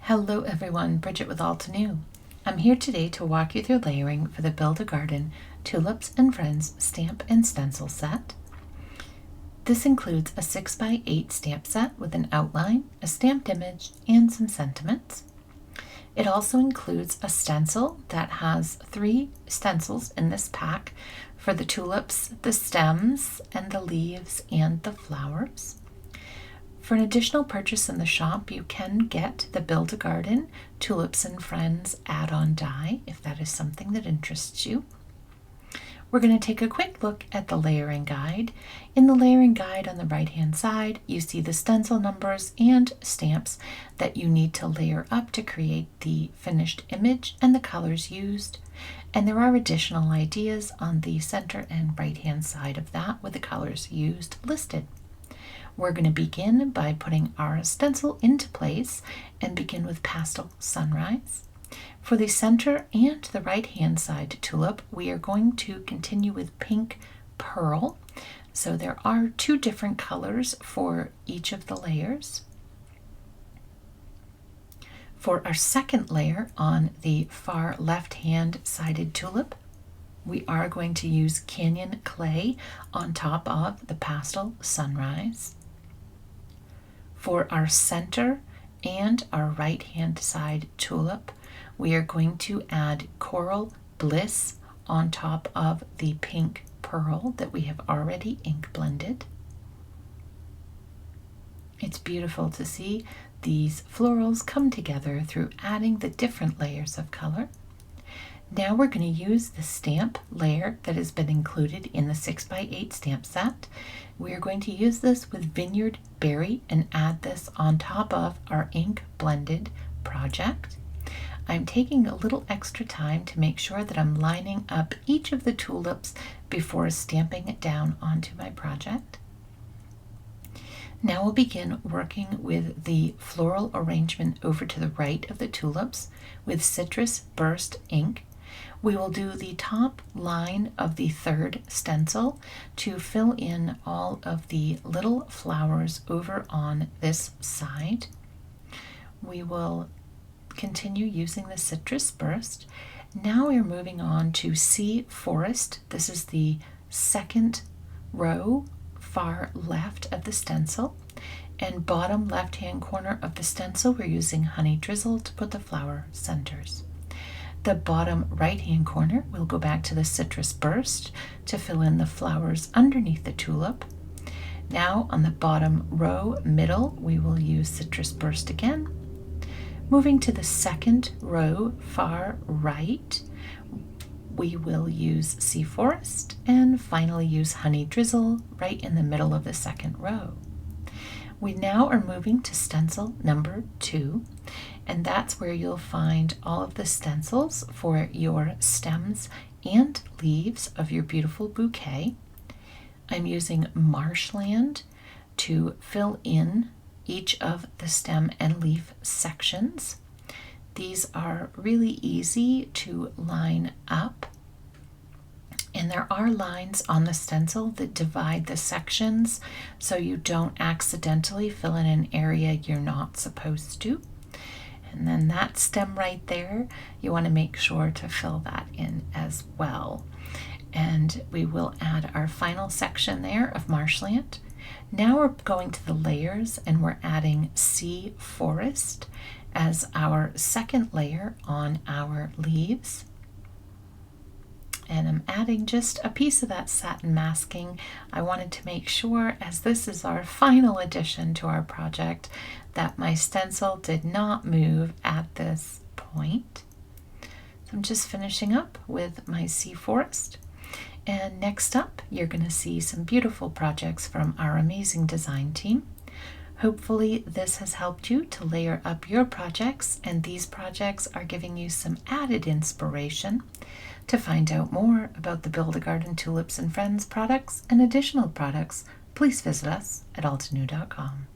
Hello everyone, Bridget with Altenew. I'm here today to walk you through layering for the Build a Garden Tulips and Friends stamp and stencil set. This includes a 6x8 stamp set with an outline, a stamped image, and some sentiments. It also includes a stencil that has 3 stencils in this pack for the tulips, the stems, and the leaves and the flowers. For an additional purchase in the shop, you can get the Build a Garden Tulips and Friends add-on die if that is something that interests you. We're going to take a quick look at the layering guide. In the layering guide on the right-hand side, you see the stencil numbers and stamps that you need to layer up to create the finished image and the colors used. And there are additional ideas on the center and right-hand side of that with the colors used listed. We're going to begin by putting our stencil into place and begin with Pastel Sunrise. For the center and the right-hand side tulip, we are going to continue with Pink Pearl. So there are 2 different colors for each of the layers. For our second layer on the far left-hand sided tulip, we are going to use Canyon Clay on top of the Pastel Sunrise. For our center and our right-hand side tulip, we are going to add Coral Bliss on top of the Pink Pearl that we have already ink blended. It's beautiful to see these florals come together through adding the different layers of color. Now we're going to use the stamp layer that has been included in the 6x8 stamp set. We are going to use this with Vineyard Berry and add this on top of our ink blended project. I'm taking a little extra time to make sure that I'm lining up each of the tulips before stamping it down onto my project. Now we'll begin working with the floral arrangement over to the right of the tulips with Citrus Burst ink. We will do the top line of the 3rd stencil to fill in all of the little flowers over on this side. We will continue using the Citrus Burst. Now we're moving on to Sea Forest. This is the 2nd row, far left of the stencil. And bottom left-hand corner of the stencil, we're using Honey Drizzle to put the flower centers. The bottom right-hand corner, we'll go back to the Citrus Burst to fill in the flowers underneath the tulip. Now on the bottom row middle, we will use Citrus Burst again. Moving to the 2nd row, far right, we will use Sea Forest and finally use Honey Drizzle right in the middle of the 2nd row. We now are moving to stencil number 2, and that's where you'll find all of the stencils for your stems and leaves of your beautiful bouquet. I'm using Marshland to fill in each of the stem and leaf sections. These are really easy to line up. And there are lines on the stencil that divide the sections so you don't accidentally fill in an area you're not supposed to. And then that stem right there, you want to make sure to fill that in as well. And we will add our final section there of Marshland. Now we're going to the layers and we're adding Sea Forest as our 2nd layer on our leaves. And I'm adding just a piece of that satin masking. I wanted to make sure, as this is our final addition to our project, that my stencil did not move at this point. So I'm just finishing up with my Sea Forest. And next up, you're going to see some beautiful projects from our amazing design team. Hopefully this has helped you to layer up your projects, and these projects are giving you some added inspiration. To find out more about the Build a Garden Tulips and Friends products and additional products, please visit us at altenew.com.